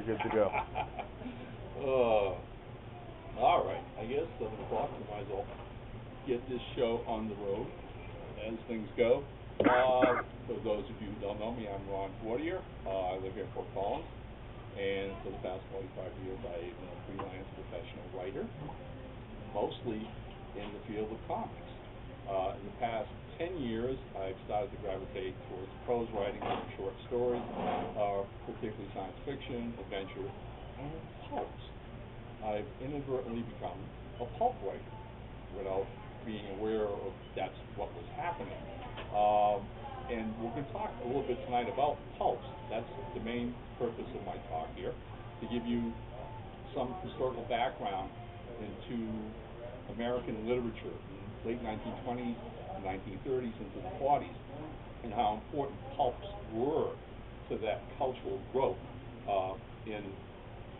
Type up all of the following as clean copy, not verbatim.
you're good to go. All right. I guess 7 o'clock. We might as well get this show on the road as things go. For those of you who don't know me, I'm Ron Fortier. I live here in Fort Collins, and for the past 25 years, I've been a freelance professional writer, mostly in the field of comics. In the past 10 years, I've started to gravitate towards prose writing and short stories, particularly science fiction, adventure, and pulps. I've inadvertently become a pulp writer without being aware of that's what was happening. And we're going to talk a little bit tonight about pulps. That's the main purpose of my talk here, to give you some historical background into American literature in the late 1920s, 1930s, into the 40s, and how important pulps were to that cultural growth in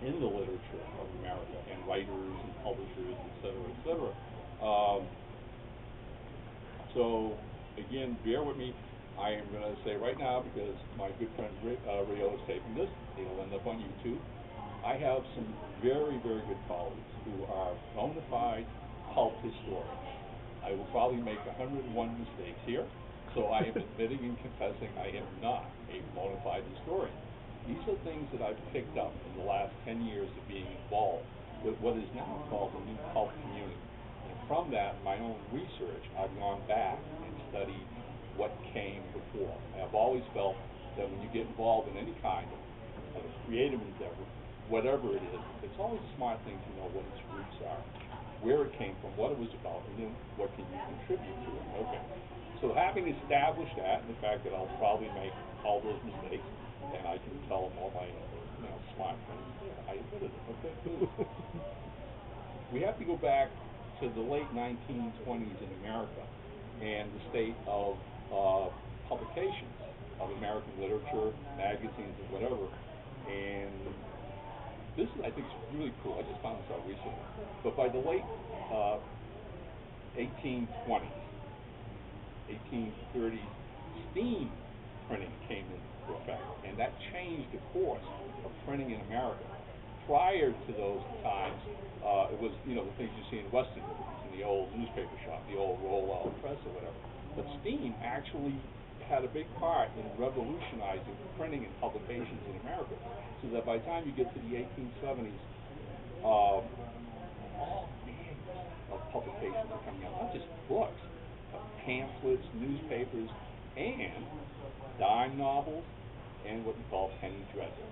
the literature of America, and writers and publishers, et cetera, et cetera. So again, bear with me. I am going to say right now, because my good friend Rio is taping this, it'll end up on YouTube. I have some very, very good colleagues who are bona fide pulp historians. I will probably make 101 mistakes here, so I am admitting and confessing I am not a bona fide historian. These are things that I've picked up in the last 10 years of being involved with what is now called the new pulp community. And from that, my own research, I've gone back and studied what came before. I've always felt that when you get involved in any kind of creative endeavor, whatever it is, it's always a smart thing to know what its roots are, where it came from, what it was about, and then what can you contribute to it. Okay. So having established that, and the fact that I'll probably make all those mistakes, and I can tell them all my smart friends, yeah, I admitted it. Okay, good. We have to go back to the late 1920s in America and the state of publications of American literature, magazines, and whatever. And this, I think, is really cool. I just found this out recently. But by the late 1820s, 1830s, steam printing came into effect, and that changed the course of printing in America. Prior to those times, it was, the things you see in Western movies, in the old newspaper shop, the old roll-out press or whatever. But steam actually had a big part in revolutionizing printing and publications in America, so that by the time you get to the 1870s, all manner of publications are coming out, not just books, but pamphlets, newspapers, and dime novels, and what we call penny dreadfuls.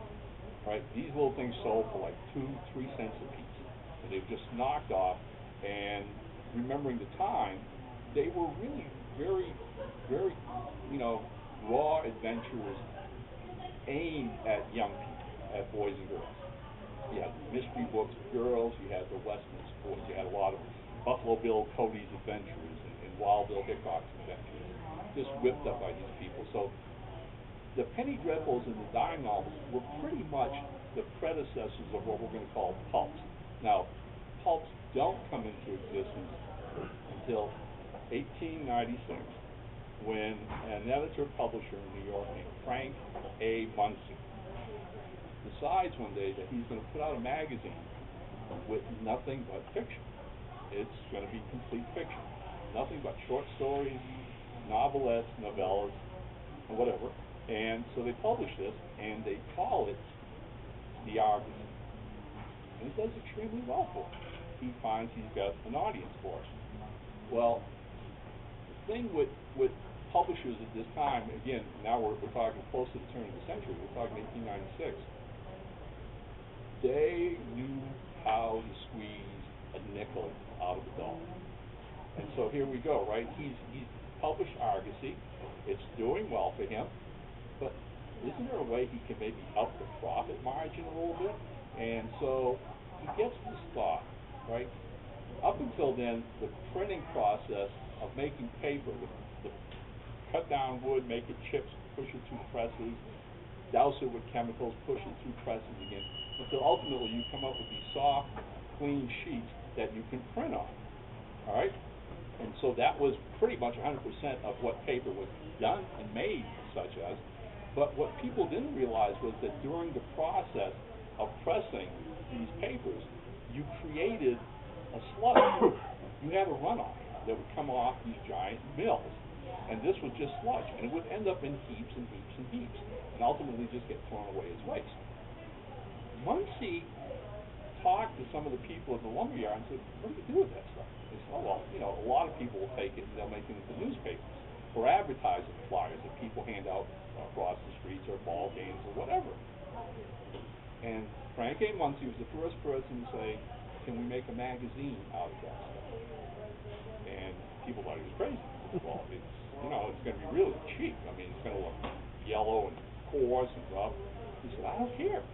Right? These little things sold for like 2-3 cents a piece, and they've just knocked off. And remembering the time, they were really very, very, raw adventures aimed at young people, at boys and girls. You had mystery books for girls, you had the Westminster boys, you had a lot of Buffalo Bill Cody's adventures and Wild Bill Hickok's adventures, just whipped up by these people. So the penny dreadfuls and the dime novels were pretty much the predecessors of what we're going to call pulps. Now, pulps don't come into existence until 1896, when an editor-publisher in New York named Frank A. Munson decides one day that he's going to put out a magazine with nothing but fiction. It's going to be complete fiction. Nothing but short stories, novelettes, novellas, and whatever. And so they publish this, and they call it The Argus. And it does extremely well for him. He finds he's got an audience for it. Well, the thing with publishers at this time, again, now we're talking close to the turn of the century, we're talking 1896, they knew how to squeeze a nickel out of a dollar. And so here we go, right? He's published Argosy. It's doing well for him, but isn't there a way he can maybe up the profit margin a little bit? And so he gets this thought, right? Up until then, the printing process of making paper, the cut down wood, make it chips, push it through presses, douse it with chemicals, push it through presses again, until ultimately you come up with these soft, clean sheets that you can print on. All right? And so that was pretty much 100% of what paper was done and made, such as. But what people didn't realize was that during the process of pressing these papers, you created a sludge. You had a runoff that would come off these giant mills, and this was just sludge, and it would end up in heaps and heaps and heaps, and ultimately just get thrown away as waste. Muncie talked to some of the people at the lumberyard and said, what do you do with that stuff? They said, oh, well, you know, a lot of people will take it and they'll make it into newspapers or advertising flyers that people hand out across the streets or ball games or whatever. And Frank A. Muncie was the first person to say, can we make a magazine out of that stuff? And people thought he was crazy. Well, it's, you know, it's going to be really cheap. I mean, it's going to look yellow and coarse and rough. He said, I don't care,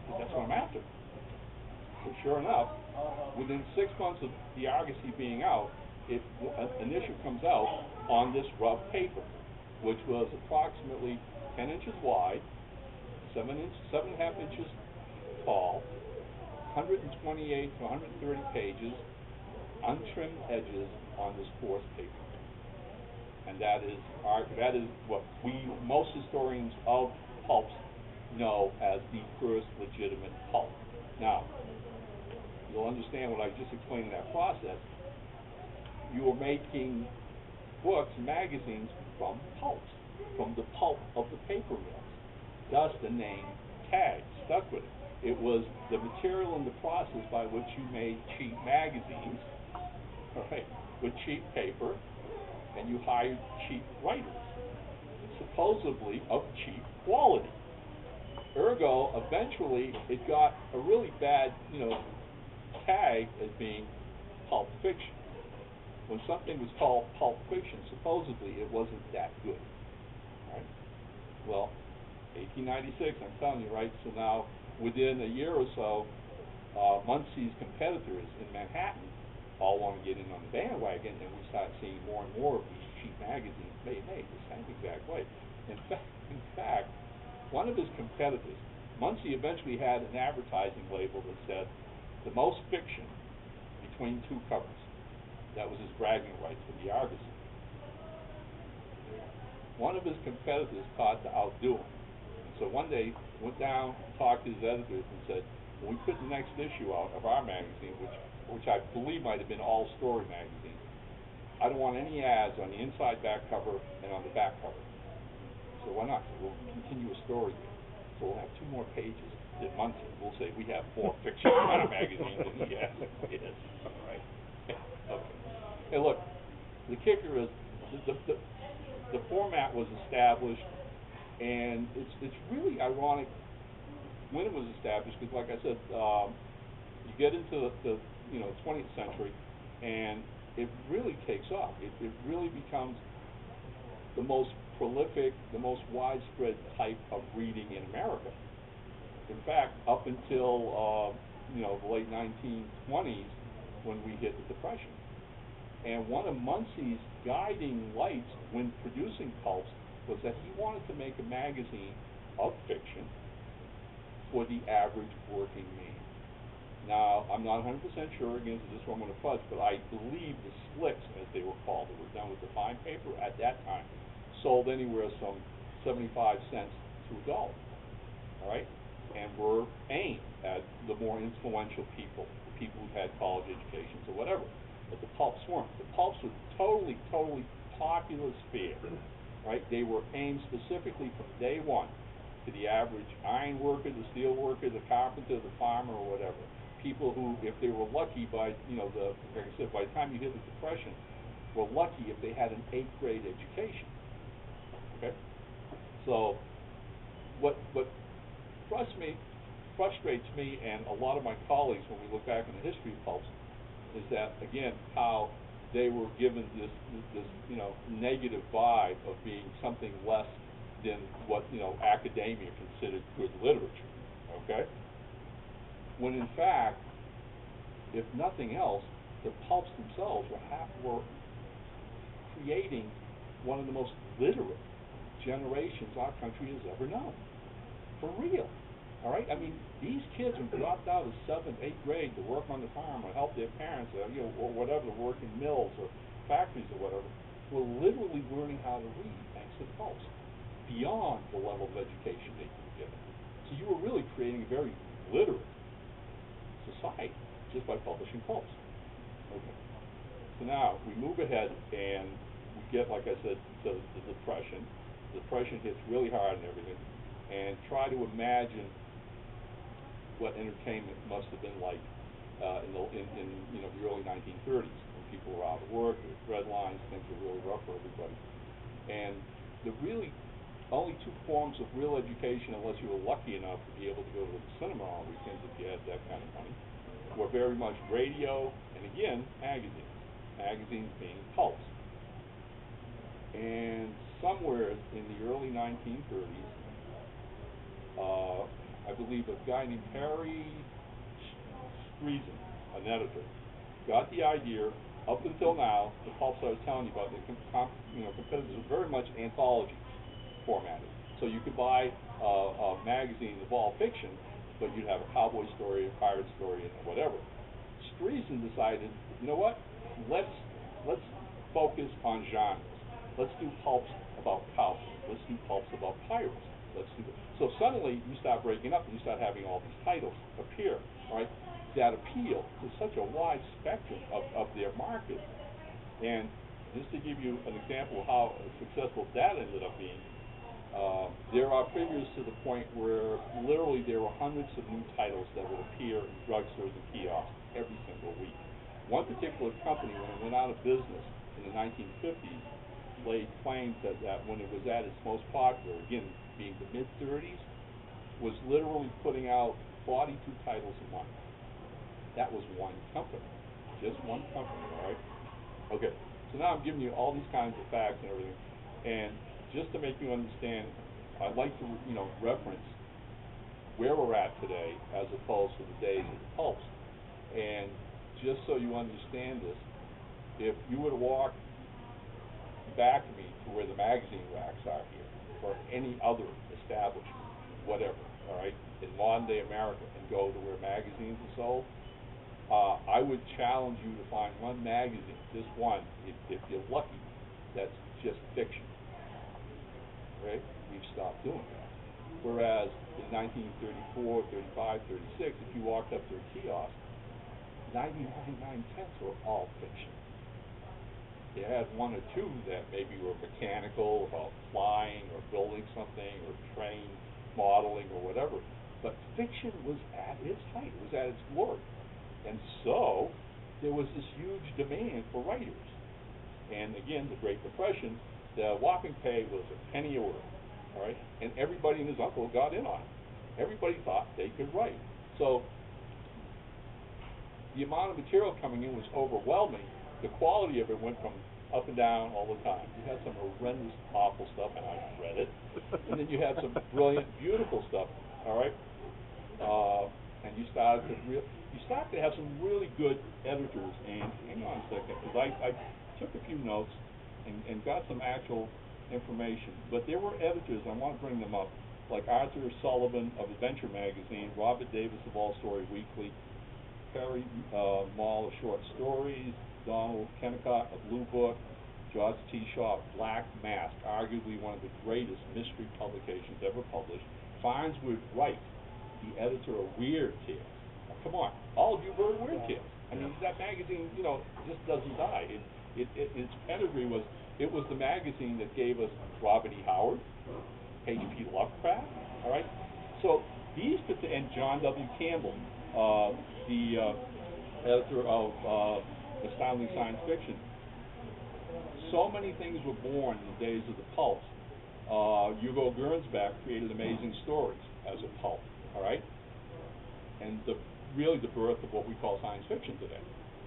because that's what I'm after. So sure enough, within 6 months of the Argosy being out, an issue comes out on this rough paper, which was approximately 10 inches wide, 7.5 inches tall, 128 to 130 pages, untrimmed edges on this coarse paper. And that is what most historians of pulps know as the first legitimate pulp. Now, you'll understand what I just explained in that process. You are making books, magazines from pulps, from the pulp of the paper mills. Thus the name tag stuck with it. It was the material and the process by which you made cheap magazines, all right, with cheap paper, and you hired cheap writers, supposedly of cheap quality. Ergo, eventually, it got a really bad, tag as being pulp fiction. When something was called pulp fiction, supposedly it wasn't that good. Right? Well, 1896, I'm telling you, right? So now, within a year or so, Muncie's competitors in Manhattan all want to get in on the bandwagon, and we start seeing more and more of these cheap magazines made the same exact way. In fact, one of his competitors, Muncie eventually had an advertising label that said, the most fiction between two covers. That was his bragging rights for the Argosy. One of his competitors thought to outdo him. And so one day, went down, talked to his editors, and said, when we put the next issue out of our magazine, which I believe might have been all story magazine, I don't want any ads on the inside back cover and on the back cover. So why not? So we'll continue a story here. So we'll have 2 more pages than Muncie. We'll say we have more fiction in our magazine than he has. Yes. All right. Okay. Hey, look, the kicker is the format was established, and it's really ironic when it was established, because like I said, you get into the 20th century, and it really takes off. It really becomes the most prolific, the most widespread type of reading in America. In fact, up until the late 1920s, when we hit the Depression. And one of Muncie's guiding lights when producing pulps was that he wanted to make a magazine of fiction for the average working man. Now, I'm not 100% sure, again, so this is where I'm going to fudge, but I believe the slicks, as they were called, that were done with the fine paper at that time, sold anywhere from 75 cents to $1. All right? And were aimed at the more influential people, the people who had college educations or whatever. But the pulps weren't. The pulps were totally popular sphere, right? They were aimed specifically from day one to the average iron worker, the steel worker, the carpenter, the farmer, or whatever. People who, if they were lucky by, like I said, by the time you hit the Depression, were lucky if they had an 8th grade education. Okay? So, what frustrates me and a lot of my colleagues when we look back on the history of pulps is that, again, how they were given this negative vibe of being something less than what academia considered good literature. Okay? When in fact, if nothing else, the pulps themselves were creating one of the most literate generations our country has ever known. For real. All right? I mean, these kids who dropped out of 7th, 8th grade to work on the farm or help their parents or, or whatever, work in mills or factories or whatever, were literally learning how to read thanks to the pulps, beyond the level of education they were given. So you were really creating a very literate just by publishing pulps. Okay. So now we move ahead and we get, like I said, to the Depression. The Depression hits really hard and everything, and try to imagine what entertainment must have been like in the early 1930s, when people were out of work, there were red lines, things were really rough for everybody. And the really only two forms of real education, unless you were lucky enough to be able to go to the cinema on weekends if you had that kind of money, were very much radio and, again, magazines. Magazines being pulps. And somewhere in the early 1930s, I believe a guy named Harry Streisand, an editor, got the idea. Up until now, the pulps I was telling you about, the competitors were very much anthology formatted. So you could buy a magazine of all fiction, but you'd have a cowboy story, a pirate story, and whatever. Streisand decided, you know what? Let's focus on genres. Let's do pulps about cowboys. Let's do pulps about pirates. So suddenly you start breaking up and you start having all these titles appear, right, that appeal to such a wide spectrum of their market. And just to give you an example of how successful that ended up being, there are figures to the point where literally there were hundreds of new titles that would appear in drugstores and kiosks every single week. One particular company, when it went out of business in the 1950s, laid claim that when it was at its most popular, again, being the mid-30s, was literally putting out 42 titles a month. That was one company. Just one company, all right? Okay, so now I'm giving you all these kinds of facts and everything, and just to make you understand, I'd like to, reference where we're at today as opposed to the days of the pulps. And just so you understand this, if you were to walk back me to where the magazine racks are here, or any other establishment, whatever, all right, in modern day America, and go to where magazines are sold, I would challenge you to find one magazine, just one, if you're lucky, that's just fiction. Right? We've stopped doing that. Whereas in 1934, 35, 36, if you walked up to a kiosk, 99.9 were all fiction. You had one or two that maybe were mechanical, about flying or building something or train modeling or whatever. But fiction was at its height, it was at its glory. And so there was this huge demand for writers. And again, the Great Depression, the whopping pay was a penny a word, all right? And everybody and his uncle got in on it. Everybody thought they could write. So the amount of material coming in was overwhelming. The quality of it went from up and down all the time. You had some horrendous, awful stuff, and I read it. And then you had some brilliant, beautiful stuff, all right? And you started to have some really good editors. And hang on a second, because I took a few notes and got some actual information. But there were editors, I want to bring them up, like Arthur Sullivan of Adventure Magazine, Robert Davis of All Story Weekly, Perry Mall of Short Stories, Donald Kennicott of Blue Book, George T. Shaw of Black Mask, arguably one of the greatest mystery publications ever published, Farnsworth Wright, the editor of Weird Tales. Now, come on, all of you have heard of Weird Tales. I mean, that magazine, just doesn't die. Its pedigree was, it was the magazine that gave us Robert E. Howard, H.P. Lovecraft, all right? So these, and John W. Campbell, the editor of Astounding Science Fiction. So many things were born in the days of the pulps. Hugo Gernsback created Amazing Stories as a pulp, all right? And really the birth of what we call science fiction today,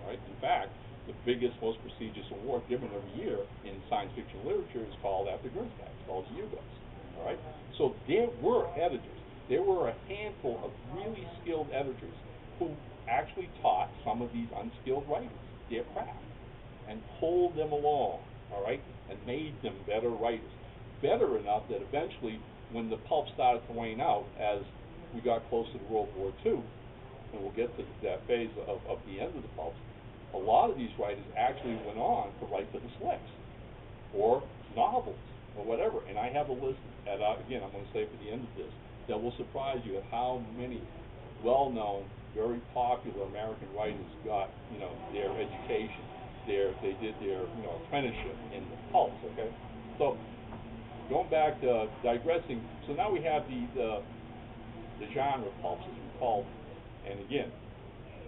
right? In fact, the biggest, most prestigious award given every year in science fiction literature is called after Gernsback. It's called the Hugos, all right? So there were editors. There were a handful of really skilled editors who actually taught some of these unskilled writers their craft and pulled them along, all right, and made them better writers. Better enough that eventually, when the pulp started to wane out, as we got closer to World War II, and we'll get to that phase of the end of the pulps, a lot of these writers actually went on to write for the slicks, or novels, or whatever. And I have a list, again, I'm going to say for the end of this, that will surprise you at how many well-known very popular American writers got, their education, they did their, apprenticeship in the pulps, okay? So, going back to digressing, so now we have the genre pulps, as we call them. And again,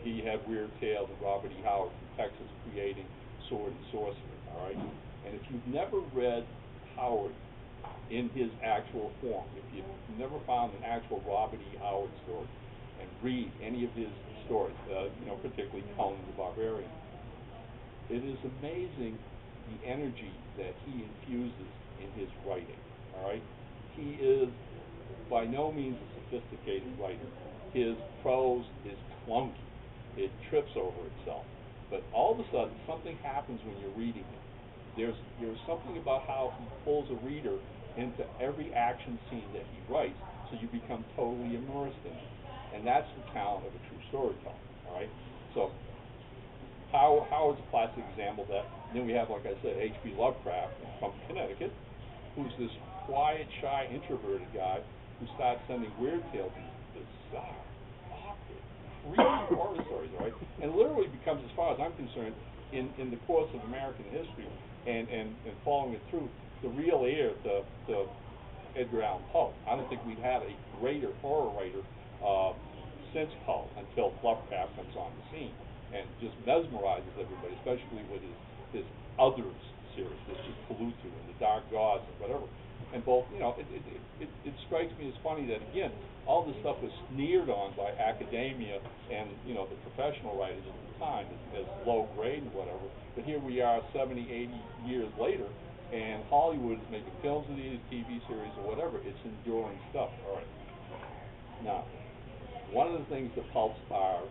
he had Weird Tales of Robert E. Howard from Texas creating Sword and Sorcery, all right? And if you've never read Howard in his actual form, if you've never found an actual Robert E. Howard story and read any of his stories, particularly Conan the Barbarian, it is amazing the energy that he infuses in his writing, all right? He is by no means a sophisticated writer. His prose is clunky. It trips over itself. But all of a sudden, something happens when you're reading it. There's something about how he pulls a reader into every action scene that he writes, so you become totally immersed in it. And that's the talent of a true storyteller, all right? So Howard's a classic example of that. And then we have, like I said, H.P. Lovecraft from Connecticut, who's this quiet, shy, introverted guy who starts sending weird tales, these bizarre, awkward, creepy horror stories, right? And literally becomes, as far as I'm concerned, in the course of American history and following it through, the real heir to Edgar Allan Poe. I don't think we've had a greater horror writer since Poe until Lovecraft comes on the scene and just mesmerizes everybody, especially with his Others series, this is Cthulhu and the Dark Gods and whatever. And both, it strikes me as funny that, again, all this stuff was sneered on by academia and, the professional writers at the time as low grade and whatever. But here we are 70, 80 years later, and Hollywood is making films of these, TV series or whatever. It's enduring stuff, all right. Now, one of the things that pulps are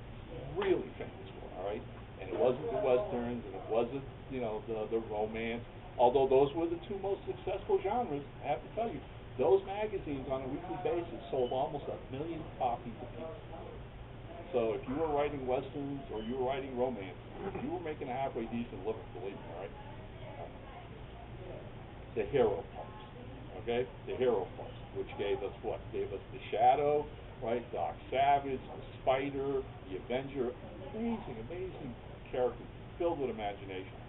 really famous for, all right, and it wasn't the Westerns, and it wasn't, the romance, although those were the two most successful genres. I have to tell you, those magazines on a weekly basis sold almost 1 million copies apiece. So if you were writing Westerns or you were writing romance, you were making a halfway decent living, believe me, all right? The hero pulps, okay? The hero pulps, which gave us what? Gave us the Shadow, right? Doc Savage, the Spider, the Avenger. Amazing, amazing characters filled with imagination.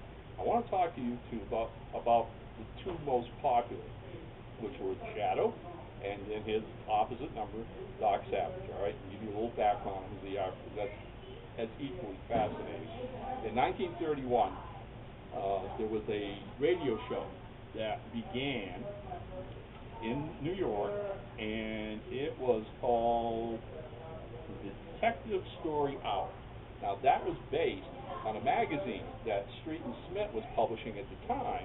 I want to talk to you two about the two most popular, which were the Shadow and then his opposite number, Doc Savage. All right, give you a little background on who they are, because that's equally fascinating. In 1931, there was a radio show that began in New York, and it was called the Detective Story Hour. Now, that was based on a magazine that Street and Smith was publishing at the time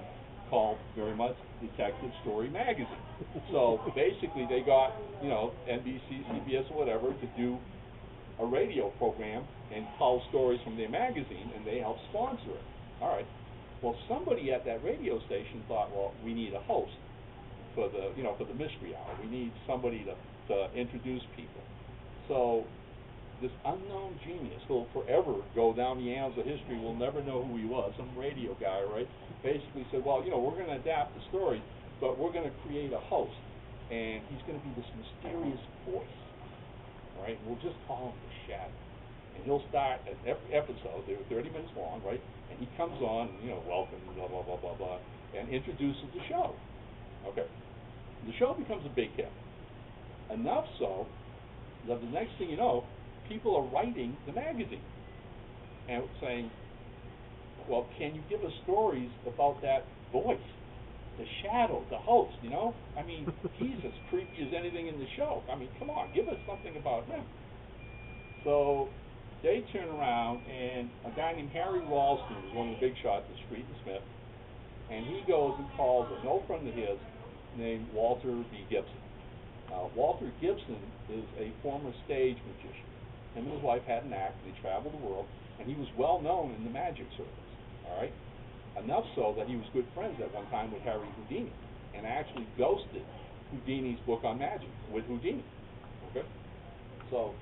called very much Detective Story Magazine. So basically they got, NBC, CBS, or whatever to do a radio program and tell stories from their magazine, and they helped sponsor it. All right. Well, somebody at that radio station thought, well, we need a host for the, for the mystery hour. We need somebody to introduce people. So this unknown genius who'll forever go down the annals of history, we'll never know who he was, some radio guy, right, basically said, well, we're going to adapt the story, but we're going to create a host, and he's going to be this mysterious voice, all right? We'll just call him the Shadow. And he'll start at every episode, they're 30 minutes long, right? And he comes on, welcome, blah, blah, blah, blah, blah, and introduces the show. Okay. The show becomes a big hit. Enough so that the next thing you know, people are writing the magazine and saying, well, can you give us stories about that voice, the Shadow, the host, I mean, he's as creepy as anything in the show. I mean, come on, give us something about him. So they turn around, and a guy named Harry Ralston was one of the big shots at Street and Smith, and he goes and calls an old friend of his named Walter B. Gibson. Walter Gibson is a former stage magician. Him and his wife had an act, and they traveled the world, and he was well known in the magic circles, all right? Enough so that he was good friends at one time with Harry Houdini, and actually ghosted Houdini's book on magic with Houdini, okay? So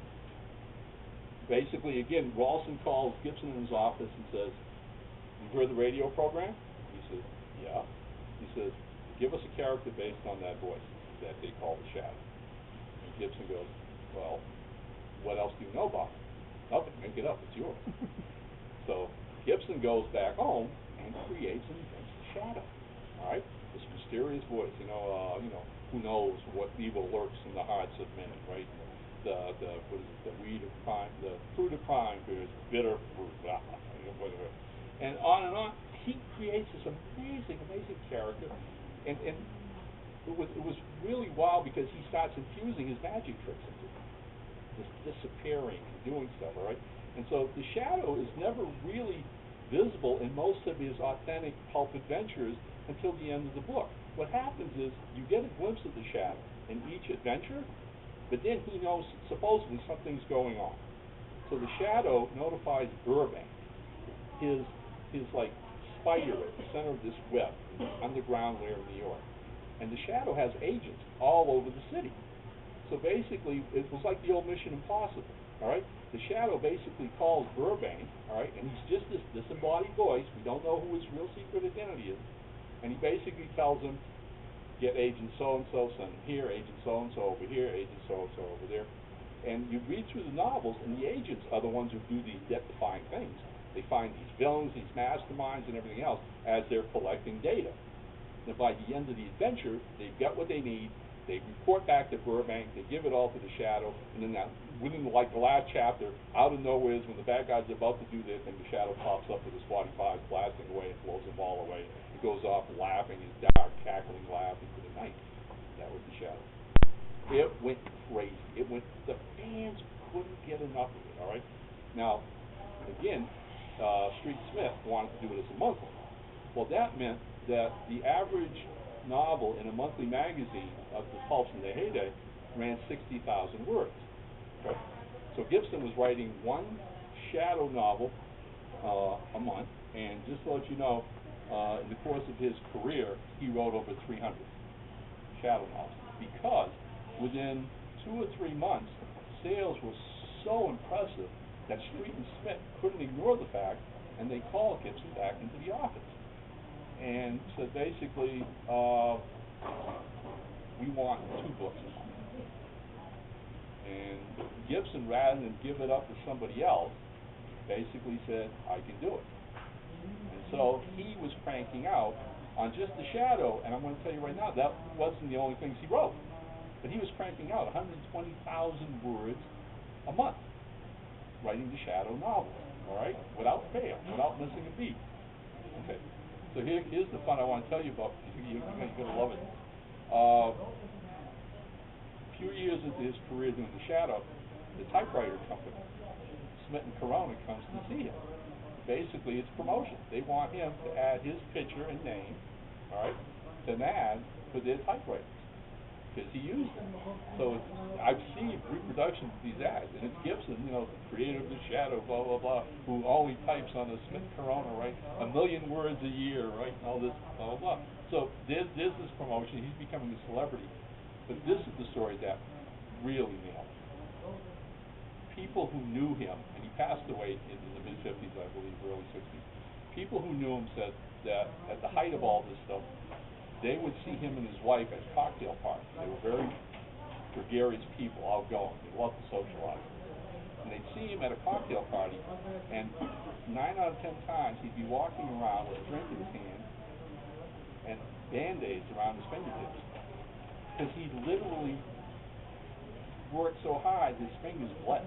basically, again, Ralston calls Gibson in his office and says, you heard the radio program? He says, yeah. He says, give us a character based on that voice that they call the Shadow. And Gibson goes, well, what else do you know about him? Nothing, make it up, it's yours. So Gibson goes back home and creates and invents the shadow. All right, this mysterious voice. Who knows what evil lurks in the hearts of men, right? The what is it? The weed of crime, the fruit of crime bears bitter fruit. And on and on. He creates this amazing, amazing character, and it was really wild because he starts infusing his magic tricks into it, this disappearing and doing stuff, all right? And so the shadow is never really visible in most of his authentic pulp adventures until the end of the book. What happens is you get a glimpse of the shadow in each adventure, but then he knows supposedly something's going on. So the shadow notifies Burbank, his like spider at the center of this web, in this underground lair of New York. And the shadow has agents all over the city. So basically, it was like the old Mission Impossible, all right? The shadow basically calls Burbank, all right, and he's just this disembodied voice. We don't know who his real secret identity is. And he basically tells him, get agent so-and-so, send him here, agent so-and-so over here, agent so-and-so over there. And you read through the novels, and the agents are the ones who do these death-defying things. They find these villains, these masterminds, and everything else as they're collecting data. And by the end of the adventure, they've got what they need. They report back to Burbank. They give it all to the shadow. And then within like the last chapter, out of nowhere is when the bad guys are about to do their thing, the shadow pops up with his 45, blasting away and blows them all away. He goes off laughing, his dark, cackling laugh into the night. That was the shadow. It went crazy. The fans couldn't get enough of it, all right? Now, again, Street Smith wanted to do it as a monthly. Well, that meant that the average novel in a monthly magazine of the Pulps in their heyday ran 60,000 words. Okay? So Gibson was writing one shadow novel a month, and just to let you know, in the course of his career, he wrote over 300 shadow novels because within 2 or 3 months, sales were so impressive that Street and Smith couldn't ignore the fact, and they called Gibson back into the office and said basically, we want 2 books a month. And Gibson, rather than give it up to somebody else, basically said, I can do it. And so he was cranking out on just the shadow, and I'm going to tell you right now, that wasn't the only things he wrote. But he was cranking out 120,000 words a month, writing the shadow novels, all right, without fail, without missing a beat. Okay, so here's the fun I want to tell you about. You're going to love it. A few years into his career doing the shadow, the typewriter company, Smith and Corona, comes to see him. Basically, it's promotion. They want him to add his picture and name, all right, to an ad for their typewriters, because he used them. So I've seen reproductions of these ads, and it's Gibson, the creator of the shadow, blah, blah, blah, who only types on a Smith Corona, right? 1 million words a year, right? And all this, blah, blah, blah. So there's this promotion. He's becoming a celebrity. But this is the story that really nailed it. People who knew him, and he passed away in the mid-50s, I believe, early 60s. People who knew him said that at the height of all this stuff, they would see him and his wife at cocktail parties. They were very gregarious people, outgoing. They loved to socialize. And they'd see him at a cocktail party, and 9 out of 10 times he'd be walking around with a drink in his hand and Band-Aids around his fingertips, because he literally worked so hard his fingers bled.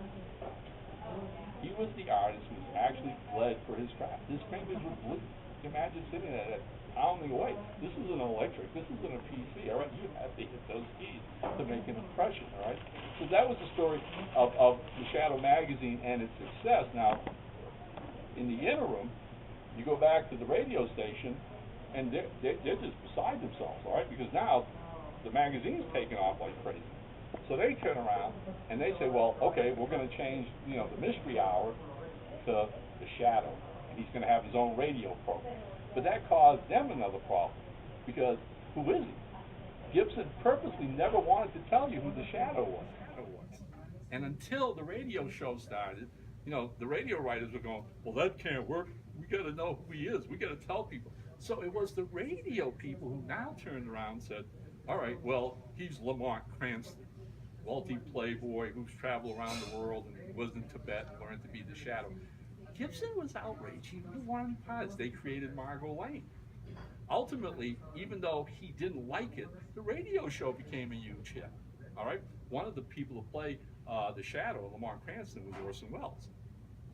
He was the artist who actually bled for his craft. His fingers would bleed. You can imagine sitting at it, pounding away. This isn't electric. This isn't a PC, all right? You have to hit those keys to make an impression, all right? So that was the story of the Shadow magazine and its success. Now, in the interim, you go back to the radio station, and they're just beside themselves, all right? Because now the magazine's taking off like crazy. So they turn around and they say, well, okay, we're going to change, the mystery hour to the Shadow, and he's going to have his own radio program. But that caused them another problem, because who is he? Gibson purposely never wanted to tell you who the Shadow was. And until the radio show started, the radio writers were going, well, that can't work. We got to know who he is. We got to tell people. So it was the radio people who now turned around and said, all right, well, he's Lamont Cranston, wealthy playboy who's traveled around the world and was in Tibet, learned to be the Shadow. Gibson was outraged. He wanted to be part of this. They created Margot Lane. Ultimately, even though he didn't like it, the radio show became a huge hit. All right, one of the people who played the Shadow, Lamont Cranston, was Orson Welles.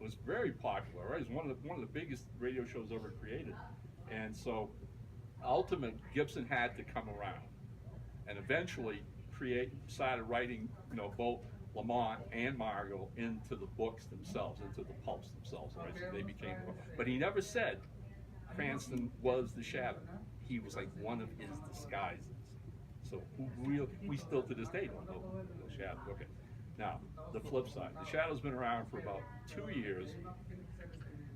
It was very popular. Right, it was one of the biggest radio shows ever created, and so ultimately Gibson had to come around, and eventually started writing, both Lamont and Margot into the books themselves, into the pulps themselves. Right, so they became. But he never said Cranston was the Shadow. He was like one of his disguises. So we still to this day don't know the Shadow. Okay. Now, the flip side. The Shadow's been around for about 2 years,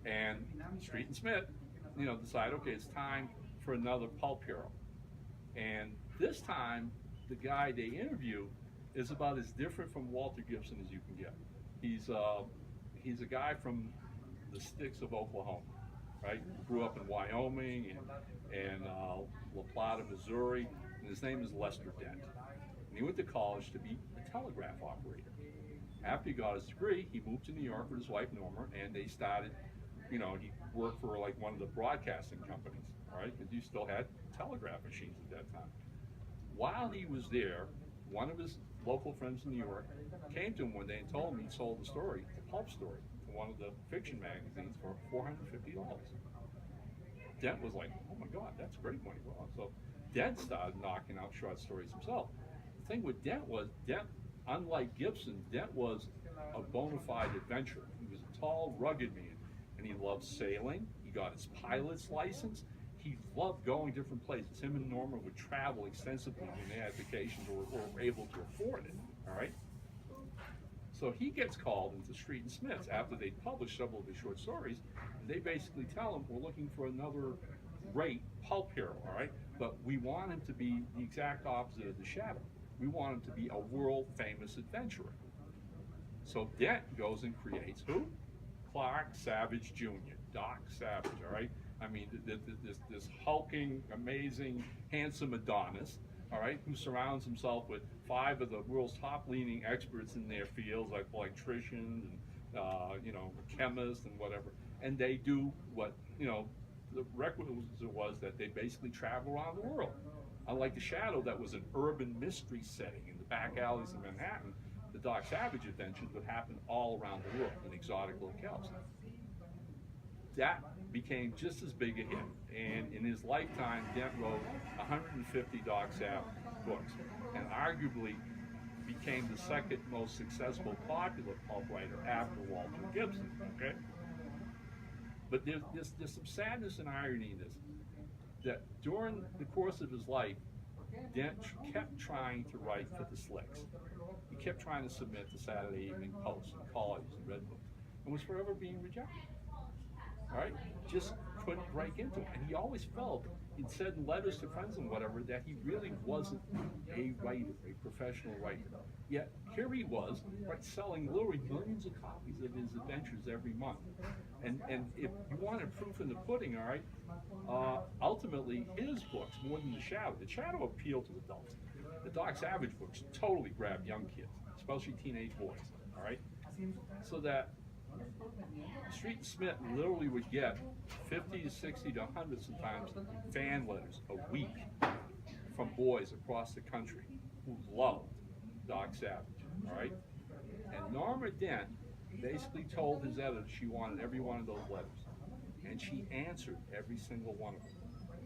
and Street and Smith, decide, okay, it's time for another pulp hero. And this time, the guy they interview is about as different from Walter Gibson as you can get. He's a guy from the sticks of Oklahoma. Right? Grew up in Wyoming and La Plata, Missouri, and his name is Lester Dent. And he went to college to be a telegraph operator. After he got his degree, he moved to New York with his wife Norma, and they started, he worked for like one of the broadcasting companies, all right? Because you still had telegraph machines at that time. While he was there, one of his local friends in New York came to him one day and told him he sold the story, the Pulp story, to one of the fiction magazines for $450. Dent was like, oh my God, that's great money. Well, so Dent started knocking out short stories himself. The thing with Dent was, unlike Gibson, Dent was a bona fide adventurer. He was a tall, rugged man, and he loved sailing. He got his pilot's license. He loved going different places. Him and Norma would travel extensively when they had vacations or were able to afford it, all right? So he gets called into Street and Smith's after they published several of his short stories. And they basically tell him, we're looking for another great pulp hero, all right? But we want him to be the exact opposite of the Shadow. We want him to be a world-famous adventurer. So Dent goes and creates who? Clark Savage Jr., Doc Savage, all right? I mean, this hulking, amazing, handsome Adonis, all right, who surrounds himself with 5 of the world's top-leading experts in their fields, like electricians and chemists and whatever. And they do what the requisite was that they basically travel around the world. Unlike the Shadow, that was an urban mystery setting in the back alleys of Manhattan, the Doc Savage adventures would happen all around the world in exotic locales. That became just as big a hit, and in his lifetime, Dent wrote 150 Doc Savage books, and arguably became the second most successful popular pulp writer after Walter Gibson. Okay, but there's some sadness and irony in this. That during the course of his life, Dent kept trying to write for the slicks. He kept trying to submit to Saturday Evening Post and colleges and Red Books, and was forever being rejected. All right, just couldn't break into it, and he always felt, he'd said in letters to friends and whatever, that he really wasn't a writer, a professional writer. Yet here he was, right, selling literally millions of copies of his adventures every month. And if you wanted proof in the pudding, all right, ultimately his books, more than the Shadow appealed to adults. The Doc Savage books totally grabbed young kids, especially teenage boys, all right? So that Street and Smith literally would get 50 to 60 to 100 sometimes fan letters a week from boys across the country who loved Doc Savage, all right? And Norma Dent basically told his editor she wanted every one of those letters, and she answered every single one of them.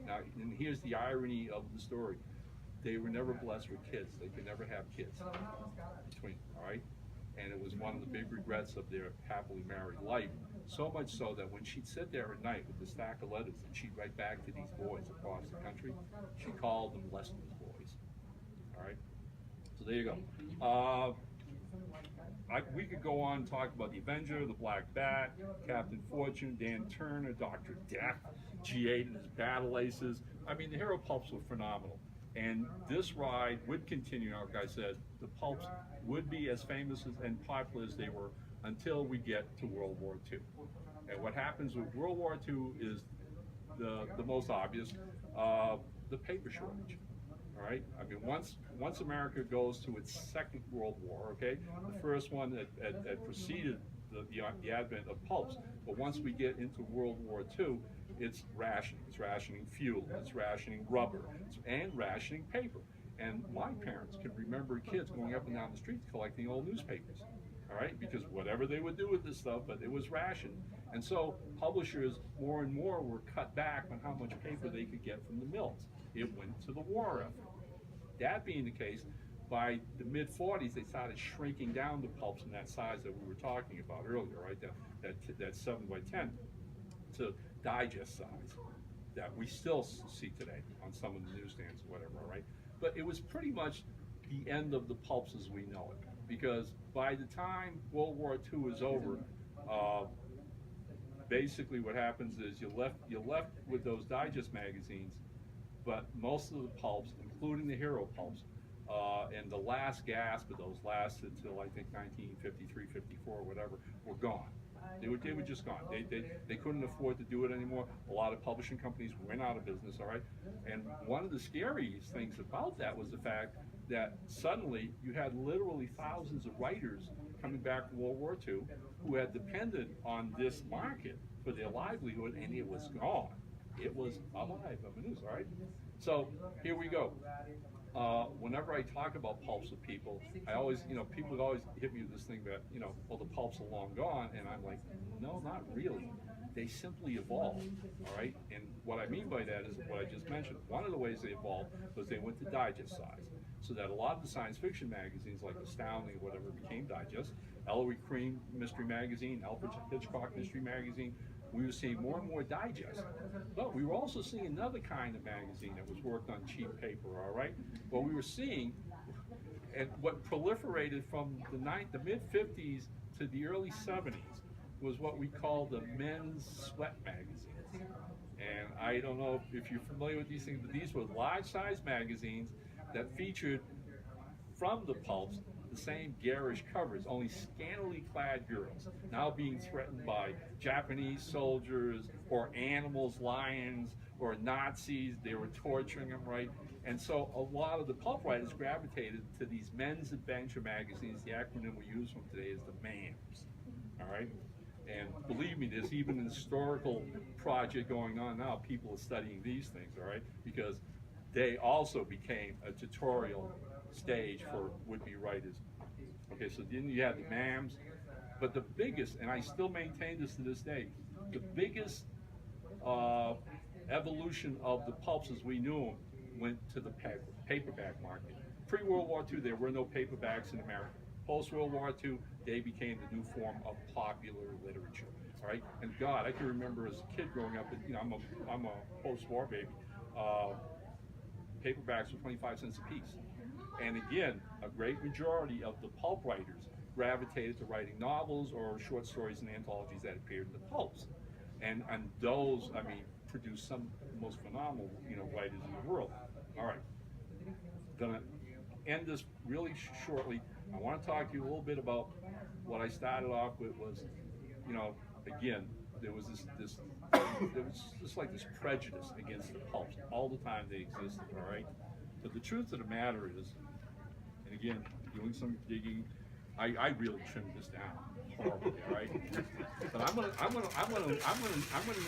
Now, and here's the irony of the story. They were never blessed with kids. They could never have kids between, all right? And it was one of the big regrets of their happily married life, so much so that when she'd sit there at night with the stack of letters and she'd write back to these boys across the country, she called them Lester's boys, all right? So there you go. We could go on and talk about the Avenger, the Black Bat, Captain Fortune, Dan Turner, Dr. Death, G8 and his Battle Aces. I mean, the hero pulps were phenomenal. And this ride would continue, like I said, the pulps would be as famous and popular as they were until we get to World War II. And what happens with World War II is the most obvious, the paper shortage. All right. I mean, once America goes to its Second World War, okay, the first one that preceded the advent of pulps. But once we get into World War II, it's rationing. It's rationing fuel. It's rationing rubber, and rationing paper. And my parents can remember kids going up and down the streets collecting old newspapers. All right, because whatever they would do with this stuff, but it was rationed. And so publishers more and more were cut back on how much paper they could get from the mills. It went to the war effort. That being the case, by the mid-40s, they started shrinking down the pulps in that size that we were talking about earlier, right? That 7 by 10 to digest size that we still see today on some of the newsstands or whatever, right? But it was pretty much the end of the pulps as we know it, because by the time World War II is over, basically what happens is you're left with those digest magazines, but most of the pulps, including the hero pulps, and the last gasp of those lasted until I think 1953, 54, whatever, were gone. They were just gone. They couldn't afford to do it anymore. A lot of publishing companies went out of business, all right? And one of the scariest things about that was the fact that suddenly you had literally thousands of writers coming back from World War II who had depended on this market for their livelihood, and it was gone. It was alive of the news, all right? So here we go. Whenever I talk about pulps with people, I always, people would always hit me with this thing that, well, the pulps are long gone, and I'm like, no, not really. They simply evolved, all right? And what I mean by that is what I just mentioned. One of the ways they evolved was they went to digest size, so that a lot of the science fiction magazines, like Astounding or whatever, became digest. Ellery Cream Mystery Magazine, Alfred Hitchcock Mystery Magazine, we were seeing more and more digest. But we were also seeing another kind of magazine that was worked on cheap paper, all right? What we were seeing, and what proliferated from the mid-50s to the early 70s, was what we call the men's sweat magazines. And I don't know if you're familiar with these things, but these were large-size magazines that featured, from the pulps, the same garish covers, only scantily clad girls, now being threatened by Japanese soldiers or animals, lions, or Nazis. They were torturing them, right? And so a lot of the pulp writers gravitated to these men's adventure magazines. The acronym we use from today is the MAMs, all right? And believe me, there's even an historical project going on now. People are studying these things, all right? Because they also became a tutorial stage for would-be writers. Okay, so then you had the MAMs, but the biggest, and I still maintain this to this day, the biggest evolution of the pulps as we knew them went to the paperback market. Pre-World War II, there were no paperbacks in America. Post-World War II, they became the new form of popular literature. All right, and God, I can remember as a kid growing up. I'm a post-war baby. Paperbacks were 25 cents a piece. And again, a great majority of the pulp writers gravitated to writing novels or short stories and anthologies that appeared in the pulps. And those, I mean, produced some of the most phenomenal, writers in the world. All right, gonna end this really shortly. I want to talk to you a little bit about what I started off with was, again, there was there was just like this prejudice against the pulps all the time they existed, all right? But the truth of the matter is, and again, doing some digging, I really trimmed this down horribly, all right? But I'm gonna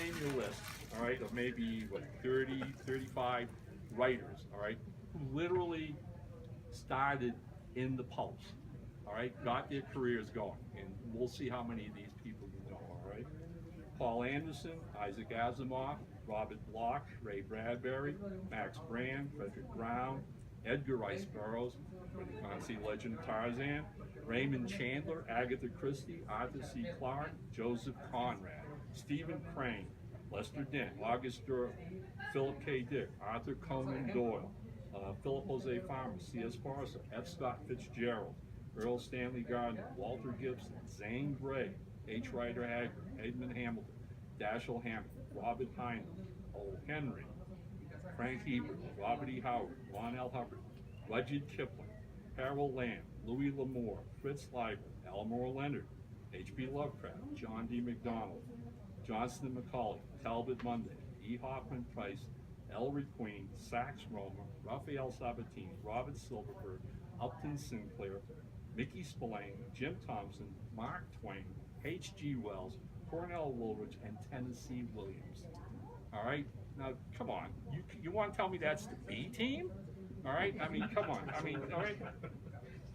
name you a list, all right, of maybe 30, 35 writers, all right, who literally started in the pulps, all right, got their careers going, and we'll see how many of these people you know, all right? Paul Anderson, Isaac Asimov, Robert Bloch, Ray Bradbury, Max Brand, Frederick Brown, Edgar Rice Burroughs, see Legend of Tarzan, Raymond Chandler, Agatha Christie, Arthur C. Clarke, Joseph Conrad, Stephen Crane, Lester Dent, August Derleth, Philip K. Dick, Arthur Conan Doyle, Philip Jose Farmer, C.S. Forster, F. Scott Fitzgerald, Earl Stanley Gardner, Walter Gibson, Zane Grey, H. Rider Haggard, Edmund Hamilton, Dashiell Hammett, Robert Heinlein, O. Henry, Frank Hebert, Robert E. Howard, Ron L. Hubbard, Rudyard Kipling, Harold Lamb, Louis L'Amour, Fritz Leiber, Elmore Leonard, H.P. Lovecraft, John D. MacDonald, Johnston and Macaulay, Talbot Munday, E. Hoffman Price, Ellery Queen, Sax Romer, Raphael Sabatini, Robert Silverberg, Upton Sinclair, Mickey Spillane, Jim Thompson, Mark Twain, H.G. Wells, Cornell Woolridge, and Tennessee Williams. All right, now come on, you want to tell me that's the B team? All right, I mean, come on, I mean, all right.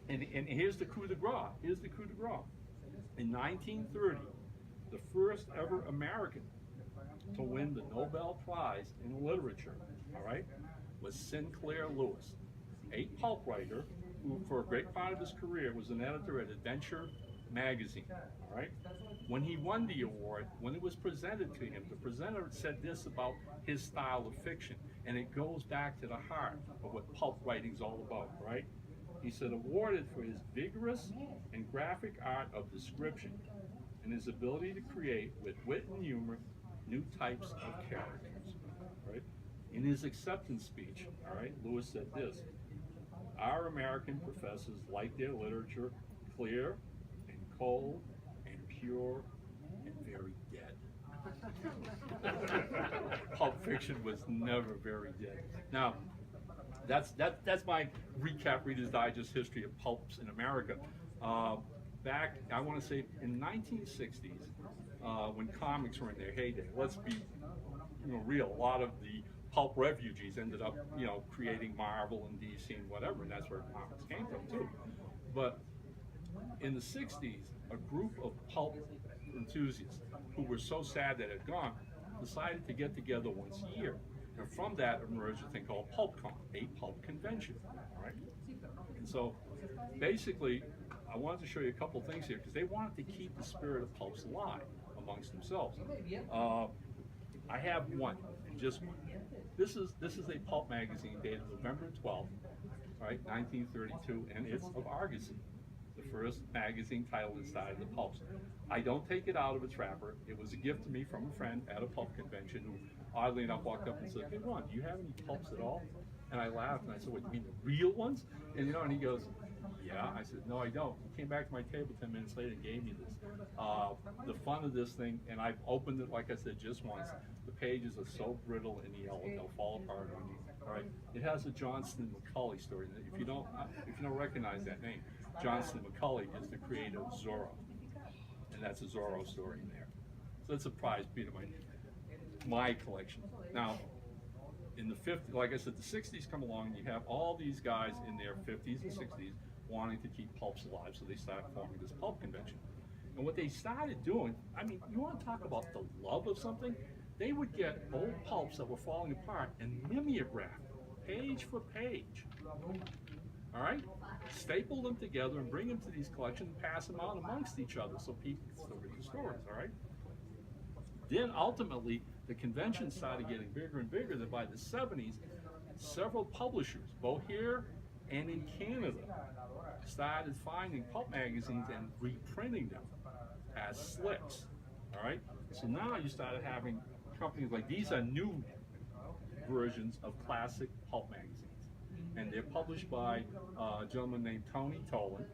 And here's the coup de grace. Here's the coup de grace. In 1930, the first ever American to win the Nobel Prize in Literature, all right, was Sinclair Lewis, a pulp writer who, for a great part of his career, was an editor at Adventure magazine, all right? When he won the award, when it was presented to him, the presenter said this about his style of fiction, and it goes back to the heart of what pulp writing's all about, right? He said, awarded for his vigorous and graphic art of description and his ability to create, with wit and humor, new types of characters, right? In his acceptance speech, all right, Lewis said this: our American professors like their literature clear and cold and pure and very dead. Pulp fiction was never very dead. Now, that's my recap Reader's Digest history of pulps in America. Back, I want to say, in the 1960s, when comics were in their heyday. Let's be, real. A lot of the pulp refugees ended up, creating Marvel and DC and whatever, and that's where comics came from too. But in the 60s, a group of pulp enthusiasts who were so sad that it had gone decided to get together once a year. And from that emerged a thing called PulpCon, a pulp convention, all right? And so basically, I wanted to show you a couple things here because they wanted to keep the spirit of pulps alive amongst themselves. I have one, and just one. This is a pulp magazine dated November 12th, right, 1932, and it's of Argosy, the first magazine titled inside the pulps. I don't take it out of its wrapper. It was a gift to me from a friend at a pulp convention who, oddly enough, walked up and said, "Hey, Ron, do you have any pulps at all?" And I laughed and I said, "What, you mean the real ones?" And and he goes, "Yeah." I said, "No, I don't." He came back to my table 10 minutes later and gave me this. The fun of this thing, and I've opened it, like I said, just once. The pages are so brittle and yellow, they'll fall apart on you. All right. It has a Johnston McCulley story. If you don't recognize that name, Johnston McCulley is the creator of Zorro, and that's a Zorro story in there. So it's a prized piece of my collection. Now, in the 50s, like I said, the 60s come along, and you have all these guys in their 50s and 60s wanting to keep pulps alive, so they start forming this pulp convention. And what they started doing, I mean, you want to talk about the love of something? They would get old pulps that were falling apart and mimeograph page for page. All right? Staple them together and bring them to these collections and pass them out amongst each other so people can still read the stories, all right? Then ultimately, the convention started getting bigger and bigger, that by the 70s, several publishers, both here and in Canada, started finding pulp magazines and reprinting them as slicks, all right? So now you started having companies like, these are new versions of classic pulp magazines. And they're published by a gentleman named Tony Tolan,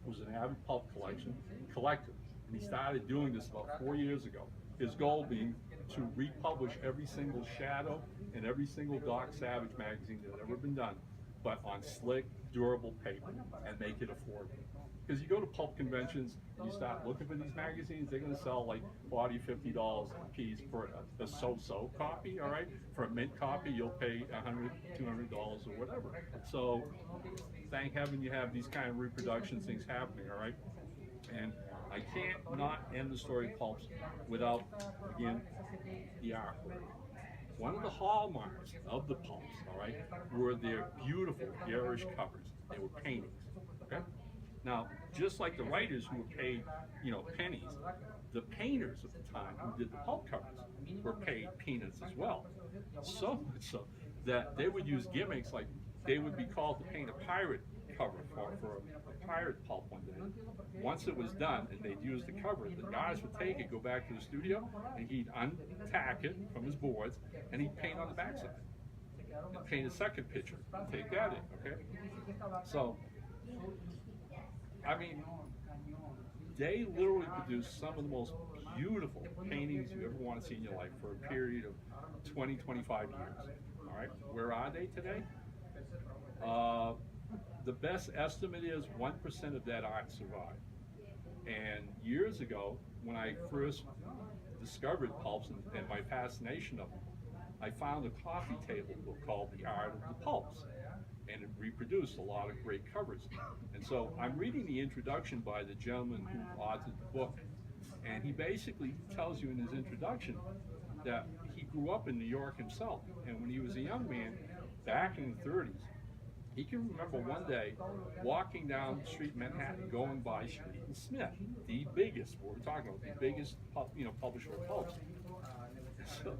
who's an avid pulp collector. And he started doing this about 4 years ago. His goal being to republish every single Shadow and every single Doc Savage magazine that had ever been done, but on slick, durable paper, and make it affordable. Because you go to pulp conventions, you start looking for these magazines, they're going to sell like $40, $50 a piece for a so-so copy, all right? For a mint copy, you'll pay $100, $200 or whatever. So thank heaven you have these kind of reproductions, things happening, all right? And I can't not end the story of pulps without, again, the artwork. One of the hallmarks of the pulps, all right, were their beautiful garish covers. They were paintings, okay? Now, just like the writers who were paid, pennies, the painters at the time who did the pulp covers were paid peanuts as well. So much so that they would use gimmicks like they would be called to paint a pirate cover for a pirate pulp one day. Once it was done and they'd use the cover, the guys would take it, go back to the studio, and he'd untack it from his boards, and he'd paint on the backside. And paint a second picture, and take that in, okay? So, I mean, They literally produced some of the most beautiful paintings you ever want to see in your life for a period of 20, 25 years. All right, where are they today? The best estimate is 1% of that art survived. And years ago, when I first discovered pulps and my fascination of them, I found a coffee table book called The Art of the Pulps, and it reproduced a lot of great covers. And so I'm reading the introduction by the gentleman who authored the book, and he basically tells you in his introduction that he grew up in New York himself, and when he was a young man, back in the 30s, he can remember one day walking down the street in Manhattan, going by Street and Smith, the biggest, what we're talking about, the biggest, publisher of pulps. So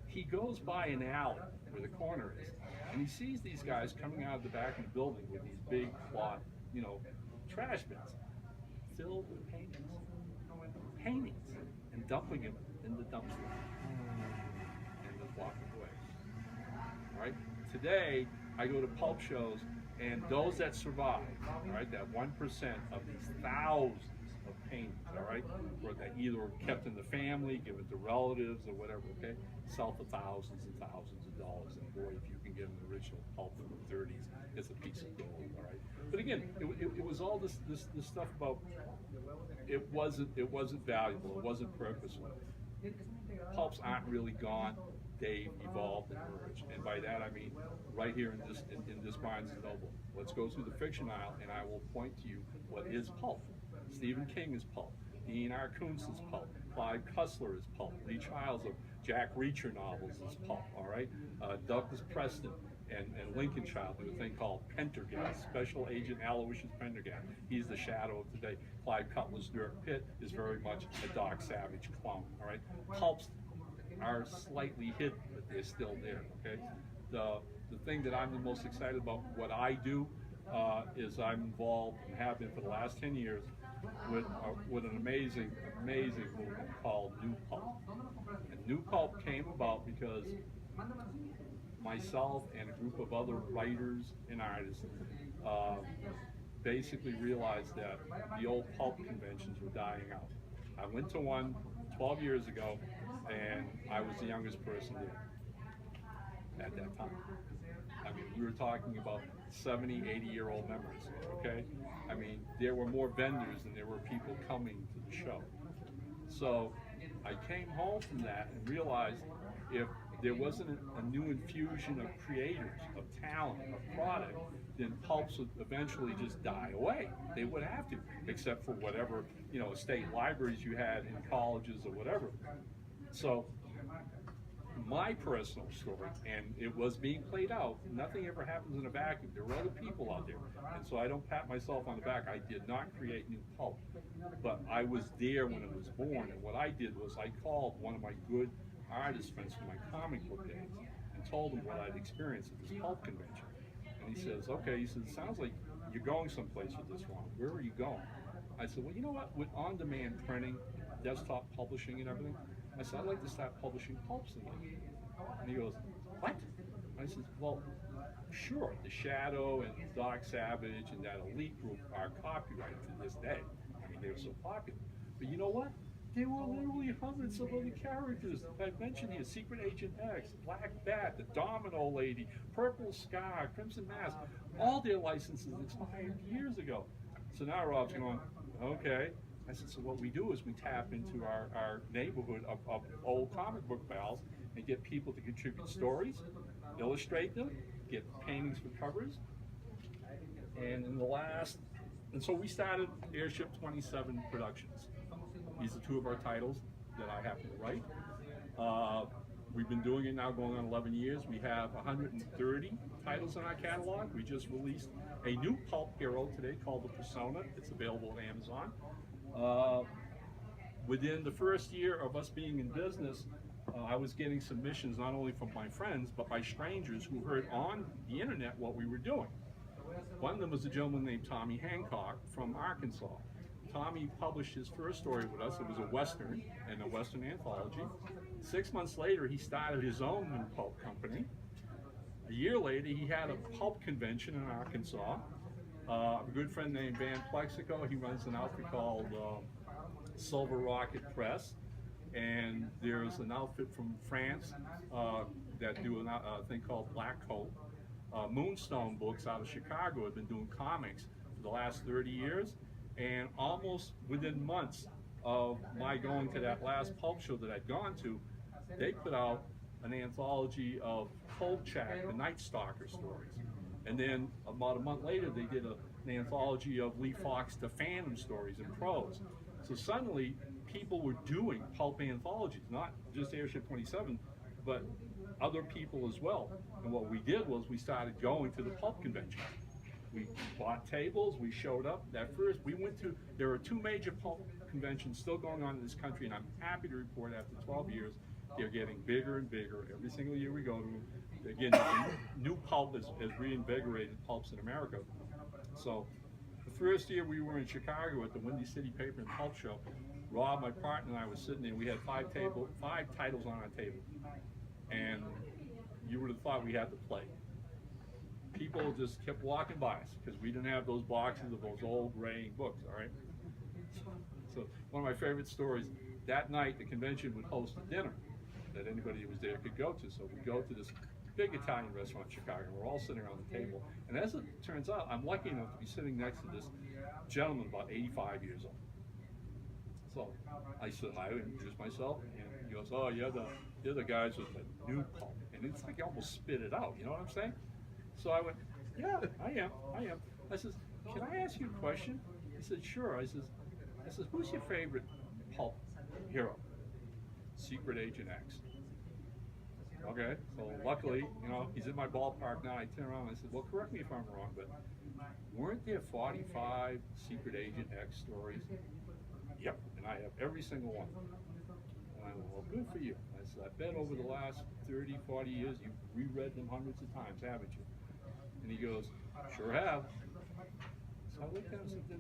he goes by an alley where the corner is, and he sees these guys coming out of the back of the building with these big cloth, trash bins filled with paintings, and dumping them in the dumpster, and then walking away. All right. Today, I go to pulp shows, and those that survive, all right, that 1% of these thousands of paintings, all right, or that either were kept in the family, given to relatives, or whatever, okay, sell for thousands and thousands of dollars. And boy, if you can get an original pulp from the 30s, it's a piece of gold, all right. But again, it was all this stuff about it wasn't valuable, it wasn't purposeful. Pulps aren't really gone. They evolved and merged, and by that I mean right here in this Barnes and Noble. Let's go through the fiction aisle, and I will point to you what is pulp. Stephen King is pulp. Dean R. Koontz is pulp. Clive Cussler is pulp. Lee Childs of Jack Reacher novels is pulp. All right, Douglas Preston and Lincoln Child do a thing called Pendergast, Special Agent Aloysius Pendergast. He's the shadow of today. Clive Cutler's Dirk Pitt is very much a Doc Savage clone. All right, pulps are slightly hidden, but they're still there. Okay, the thing that I'm the most excited about, what I do, is I'm involved and have been for the last 10 years with an amazing movement called New Pulp. And New Pulp came about because myself and a group of other writers and artists basically realized that the old pulp conventions were dying out. I went to one 12 years ago, and I was the youngest person there at that time. I mean, we were talking about 70, 80-year-old members, okay? I mean, there were more vendors than there were people coming to the show. So I came home from that and realized if there wasn't a new infusion of creators, of talent, of product, then pulps would eventually just die away. They would have to, except for whatever, state libraries you had in colleges or whatever. So my personal story, and it was being played out, nothing ever happens in a vacuum. There were other people out there. And so I don't pat myself on the back. I did not create New Pulp, but I was there when it was born. And what I did was I called one of my good artist friends from my comic book days and told him what I'd experienced at this pulp convention. And he says, okay, he says, it sounds like you're going someplace with this one. Where are you going? I said, well, you know what, with on-demand printing, desktop publishing and everything, I said, I'd like to start publishing pulps again. And he goes, what? I said, well, sure, The Shadow and Doc Savage and that elite group are copyrighted to this day. I mean, they were so popular. But you know what? There were literally hundreds of other characters that I mentioned here. Secret Agent X, Black Bat, the Domino Lady, Purple Scar, Crimson Mask. All their licenses expired years ago. So now Rob's going, okay. I said, so what we do is we tap into our neighborhood of old comic book pals and get people to contribute stories, illustrate them, get paintings for covers. And so we started Airship 27 Productions. These are two of our titles that I happen to write. We've been doing it now going on 11 years. We have 130 titles in our catalog. We just released a new pulp hero today called The Persona. It's available at Amazon. Within the first year of us being in business, I was getting submissions not only from my friends, but by strangers who heard on the internet what we were doing. One of them was a gentleman named Tommy Hancock from Arkansas. Tommy published his first story with us. It was a Western, and a Western anthology. 6 months later, he started his own new pulp company. A year later, he had a pulp convention in Arkansas. A good friend named Van Plexico, he runs an outfit called Silver Rocket Press, and there's an outfit from France that do a thing called Black Coat. Moonstone Books out of Chicago have been doing comics for the last 30 years, and almost within months of my going to that last Pulp show that I'd gone to, they put out an anthology of Kolchak, the Night Stalker stories. And then about a month later, they did an anthology of Lee Falk's The Phantom stories in prose. So suddenly, people were doing pulp anthologies, not just Airship 27, but other people as well. And what we did was we started going to the pulp conventions. We bought tables, we showed up. At first, we went to, there are 2 major pulp conventions still going on in this country, and I'm happy to report after 12 years, they're getting bigger and bigger. Every single year we go to them. Again, new pulp has reinvigorated pulps in America. So the first year we were in Chicago at the Windy City Paper and Pulp Show, Rob, my partner, and I was sitting there. We had 5 titles on our table. And you would have thought we had to play. People just kept walking by us because we didn't have those boxes of those old gray books, all right? So one of my favorite stories, that night the convention would host a dinner that anybody who was there could go to. So we go to this big Italian restaurant in Chicago. We're all sitting around the table. And as it turns out, I'm lucky enough to be sitting next to this gentleman about 85 years old. So I said hi, introduced myself, and he goes, "Oh, you're the guys with the new pulp." And it's like you almost spit it out, you know what I'm saying? So I went, "Yeah, I am. I says, "Can I ask you a question?" He said, "Sure." I says, "Who's your favorite pulp hero?" "Secret Agent X." Okay, so luckily, he's in my ballpark now. I turn around and I said, "Well, correct me if I'm wrong, but weren't there 45 Secret Agent X stories?" "Yep, and I have every single one." And I went, "Well, good for you." I said, "I bet over the last 30, 40 years you've reread them hundreds of times, haven't you?" And he goes, "Sure have." So I looked at him and said,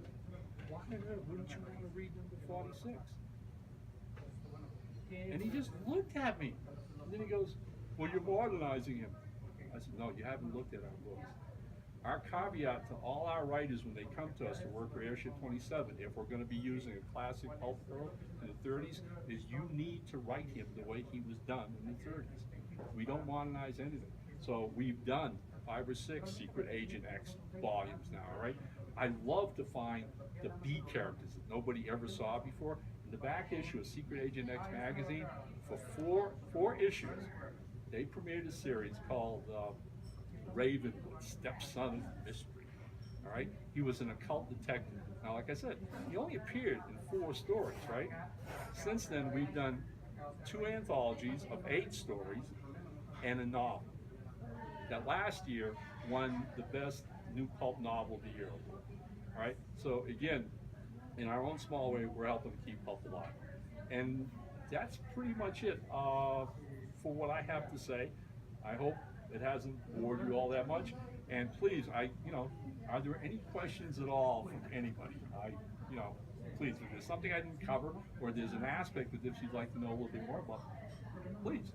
"Why on earth wouldn't you want to read number 46? And he just looked at me. And then he goes, "Well, you're modernizing him." I said, "No, you haven't looked at our books. Our caveat to all our writers when they come to us to work for Airship 27, if we're going to be using a classic pulp hero in the 30s, is you need to write him the way he was done in the 30s. We don't modernize anything." So we've done 5 or 6 Secret Agent X volumes now, all right? I love to find the B characters that nobody ever saw before. In the back issue of Secret Agent X magazine, for four issues, they premiered a series called Ravenwood, Stepson of Mystery. All right, he was an occult detective. Now, like I said, he only appeared in 4 stories, right? Since then, we've done 2 anthologies of 8 stories and a novel. That last year won the best new pulp novel of the year. All right, so again, in our own small way, we're helping to keep pulp alive, and that's pretty much it for what I have to say. I hope it hasn't bored you all that much. And please, are there any questions at all from anybody? Please, if there's something I didn't cover, or there's an aspect of this you'd like to know a little bit more about, please.